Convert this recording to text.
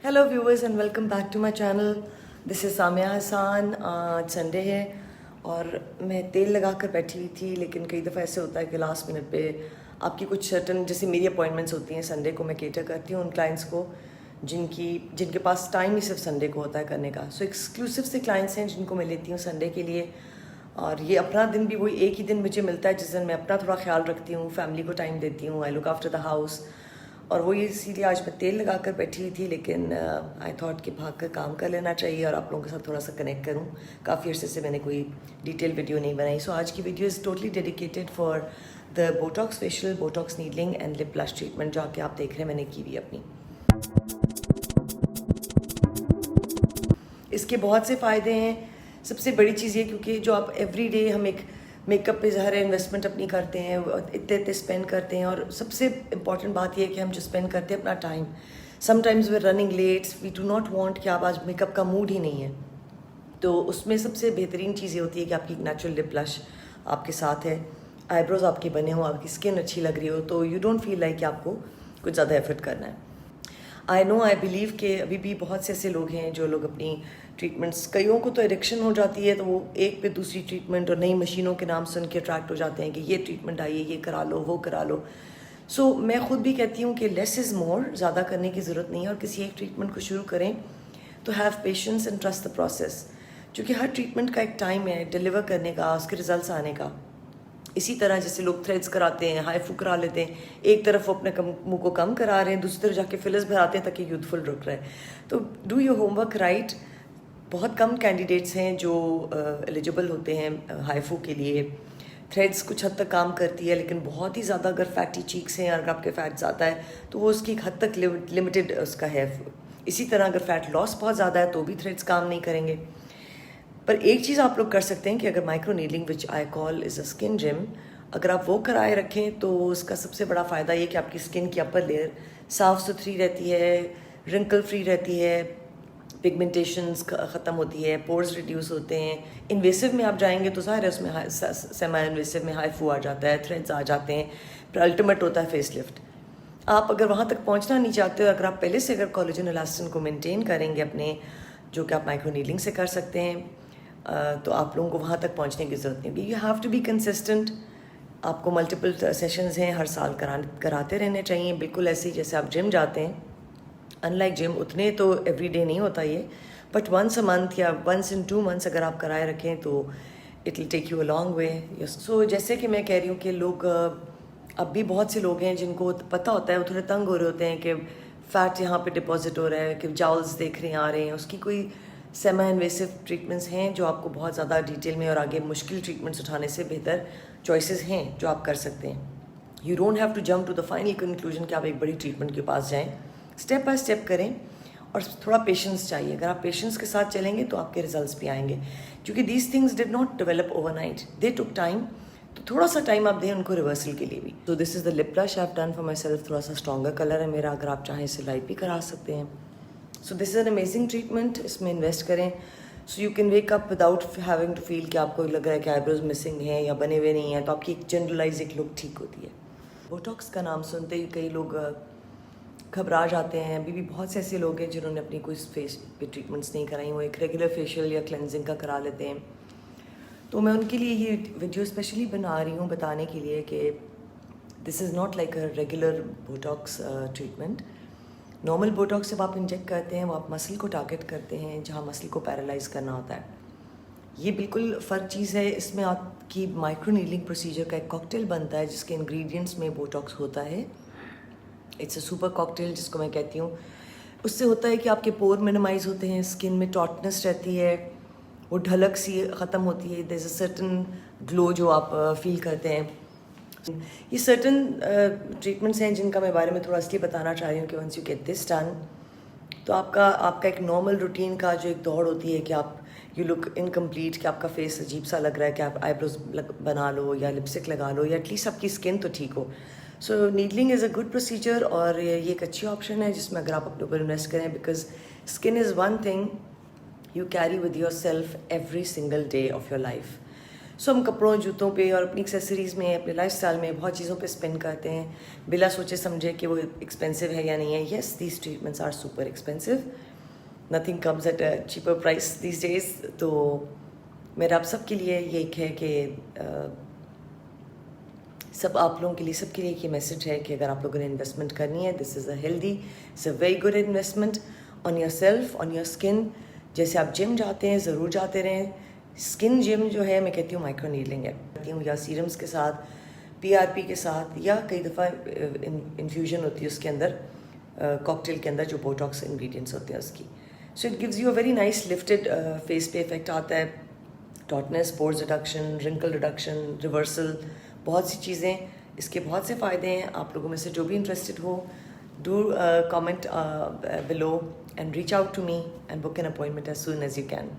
Hello viewers and welcome back to my channel. This is Samia Hassan. आज Sunday है और मैं तेल लगा कर बैठी हुई थी, लेकिन कई दफ़ा ऐसे होता है कि लास्ट मिनट पे आपकी कुछ सर्टन, जैसे मेरी अपॉइंटमेंट्स होती हैं संडे को, मैं केटर करती हूँ उन क्लाइंट्स को जिनके पास टाइम ही सिर्फ संडे को होता है करने का. सो एक्सक्लूसिव से क्लाइंट्स हैं जिनको मैं लेती हूँ संडे के लिए, और ये अपना दिन भी वही एक ही दिन मुझे मिलता है जिस दिन मैं अपना थोड़ा ख्याल रखती हूँ, फैमिली को टाइम देती हूँ, I look after the house. और वो ये इसीलिए आज मैं तेल लगा कर बैठी हुई थी, लेकिन आई थॉट कि भाग कर काम कर लेना चाहिए और आप लोगों के साथ थोड़ा सा कनेक्ट करूं. काफ़ी अर्से से मैंने कोई डिटेल वीडियो नहीं बनाई. सो आज की video is totally dedicated for the Botox facial, Botox needling and lip blush treatment, जो आके आप देख रहे हैं मैंने की हुई अपनी. इसके बहुत से फ़ायदे हैं. सबसे बड़ी चीज़ ये, क्योंकि जो आप एवरी डे हम एक मेकअप पे ज़ाहिर इन्वेस्टमेंट अपनी करते हैं, इतने स्पेंड करते हैं, और सबसे इम्पॉर्टेंट बात यह है कि हम जो स्पेंड करते हैं अपना time. Sometimes we running late, we do not want कि आप आज मेकअप का मूड ही नहीं है, तो उसमें सबसे बेहतरीन चीज़ ये होती है कि आपकी नेचुरल लिप ब्लश आपके साथ है, आईब्रोज आपके बने हो, आपकी स्किन अच्छी लग रही हो, तो यू डोंट फील लाइक कि आपको कुछ ज़्यादा एफर्ट करना है. आई नो, आई बिलीव कि अभी भी बहुत से ऐसे लोग हैं जो लोग अपनी ट्रीटमेंट्स, कईयों को तो एडिक्शन हो जाती है, तो वो एक पे दूसरी ट्रीटमेंट और नई मशीनों के नाम सुन के अट्रैक्ट हो जाते हैं कि ये ट्रीटमेंट आई है, ये करा लो, वो करा लो. सो मैं खुद भी कहती हूँ कि लेस इज़ मोर, ज़्यादा करने की ज़रूरत नहीं है, और किसी एक ट्रीटमेंट को शुरू करें तो have patience and trust the process, क्योंकि हर ट्रीटमेंट का एक टाइम है डिलीवर करने का, उसके रिजल्ट्स आने का. इसी तरह जैसे लोग थ्रेड्स कराते हैं, हाई फू करा लेते हैं, एक तरफ वो अपने मुंह को कम करा रहे हैं, दूसरी तरफ जाके फिलर्स भराते हैं ताकि यूथफुल रुक रहे. तो डू योर होमवर्क राइट. बहुत कम कैंडिडेट्स हैं जो एलिजिबल होते हैं हाई फू के लिए. थ्रेड्स कुछ हद तक काम करती है, लेकिन बहुत ही ज़्यादा अगर फैटी चीक्स हैं, अगर आपके फैट ज़्यादा है तो वो उसकी एक हद तक लिमिटेड उसका है. इसी तरह अगर फैट लॉस बहुत ज़्यादा है तो भी थ्रेड्स काम नहीं करेंगे. पर एक चीज़ आप लोग कर सकते हैं कि अगर micro needling, which I call is a skin gym, अगर आप वो कराए रखें तो उसका सबसे बड़ा फ़ायदा ये कि आपकी स्किन की अपर लेयर साफ़ सुथरी रहती है, रिंकल फ्री रहती है, पिगमेंटेशंस ख़त्म होती है, पोर्स रिड्यूस होते हैं. इन्वेसिव में आप जाएंगे तो ज़ाहिर है उसमें सेमी इन्वेसिव में हाई फू आ जाता है, थ्रेड्स आ जाते हैं, फिर अल्टीमेट होता है फेस लिफ्ट. आप अगर वहाँ तक पहुँचना नहीं चाहते हो, अगर आप पहले से अगर कोलेजन इलास्टिन को मेनटेन करेंगे अपने, जो कि आप माइक्रो नीडलिंग से कर सकते हैं, तो आप लोगों को वहाँ तक पहुँचने की ज़रूरत नहीं होगी. You have to be consistent. आपको मल्टीपल सेशंस हैं, हर साल कराते रहने चाहिए, बिल्कुल ऐसे ही जैसे आप जिम जाते हैं. अनलाइक जिम उतने तो एवरी डे नहीं होता ये, बट वंस अ मंथ या वंस इन 2 months अगर आप कराए रखें तो it will take you a long way. So जैसे कि मैं कह रही हूँ कि लोग, अब भी बहुत से लोग हैं जिनको पता होता है, वो थोड़े तंग हो रहे होते हैं कि फ़ैट यहाँ पे डिपॉजिट हो रहा है, कि जाउल्स देख रहे हैं आ रहे हैं. उसकी कोई सेमी इन्वेसिव ट्रीटमेंट्स हैं जो आपको बहुत ज़्यादा डिटेल में, और आगे मुश्किल ट्रीटमेंट्स उठाने से बेहतर चॉइसेस हैं जो आप कर सकते हैं. You don't have to jump to the final conclusion कि आप एक बड़ी ट्रीटमेंट के पास जाएं. स्टेप बाय स्टेप करें, और थोड़ा पेशेंस चाहिए. अगर आप पेशेंस के साथ चलेंगे तो आपके रिजल्ट्स भी आएंगे, क्योंकि these things did not develop overnight, they took time. तो थोड़ा सा टाइम आप दें उनको रिवर्सल के लिए भी. तो this is the lip blush I have done for my self. थोड़ा सा स्ट्रॉन्गर कलर है मेरा, अगर आप चाहें इसे लाइट भी करा सकते हैं. So this is an amazing treatment. इसमें इन्वेस्ट करें so you can wake up without having to feel कि आपको लग रहा है कि आईब्रोज मिसिंग हैं या बने हुए नहीं हैं, तो आपकी एक जनरलाइज एक लुक ठीक होती है. बोटॉक्स का नाम सुनते ही कई लोग घबरा जाते हैं. अभी भी बहुत से ऐसे लोग हैं जिन्होंने अपनी कोई फेस पे ट्रीटमेंट्स नहीं कराई, वो एक रेगुलर फेशियल या क्लेंजिंग का करा लेते हैं. तो मैं उनके लिए ये वीडियो स्पेशली बना रही हूँ, बताने के लिए कि this is not like a regular Botox treatment. Normal Botox जब आप इंजेक्ट करते हैं वो आप मसल को टारगेट करते हैं, जहाँ मसल को पैरालाइज करना होता है. ये बिल्कुल फ़र्क चीज़ है. इसमें आपकी माइक्रो नीडलिंग प्रोसीजर का एक कॉकटेल बनता है जिसके इंग्रेडिएंट्स में बोटॉक्स होता है. इट्स अ सुपर कॉकटेल जिसको मैं कहती हूँ. उससे होता है कि आपके पोर मिनिमाइज़ होते हैं, स्किन में टॉटनेस रहती है, वो ढलक सी ख़त्म होती है, there is a certain glow जो आप फील करते हैं. ये सर्टन ट्रीटमेंट्स हैं जिनका मैं बारे में थोड़ा इसलिए बताना चाह रही हूँ कि once you get this done, तो आपका एक नॉर्मल रूटीन का जो एक दौड़ होती है कि आप यू लुक इनकम्प्लीट, कि आपका फेस अजीब सा लग रहा है, कि आप आईब्रोज बना लो या लिपस्टिक लगा लो, या एटलीस्ट आपकी स्किन तो ठीक हो. So needling is a good procedure, और ये एक अच्छी ऑप्शन है जिसमें अगर आप अपने ऊपर इन्वेस्ट करें, because skin is one thing you carry with your self every single day of your life. So ہم کپڑوں جوتوں پہ اور اپنی ایکسیسریز میں اپنے لائف اسٹائل میں بہت چیزوں پہ اسپینڈ کرتے ہیں بلا سوچے سمجھے کہ وہ ایکسپینسو ہے یا نہیں ہے. Yes these treatments are super expensive, nothing comes at a cheaper price these days. تو میرا آپ سب کے لیے یہ ایک ہے کہ سب آپ لوگوں کے لیے سب کے لیے یہ میسج ہے کہ اگر آپ لوگوں نے انویسٹمنٹ کرنی ہے, this is a healthy, it's a very good investment on your self, on your skin. جیسے آپ جم جاتے ہیں ضرور جاتے رہیں. اسکن جم جو ہے میں کہتی ہوں مائکرو نیڈلنگ ہے, کہتی ہوں یا سیرمس کے ساتھ, پی آر پی کے ساتھ, یا کئی دفعہ انفیوژن ہوتی ہے اس کے اندر, کاکٹیل کے اندر جو بوٹاکس انگریڈینٹس ہوتے ہیں اس کی. So it gives you a very nice lifted face پہ افیکٹ آتا ہے. Tautness, pores reduction, wrinkle reduction, reversal, بہت سی چیزیں, اس کے بہت سے فائدے ہیں. آپ لوگوں میں سے جو بھی interested who, do comment below and reach out to me and book an appointment as soon as you can.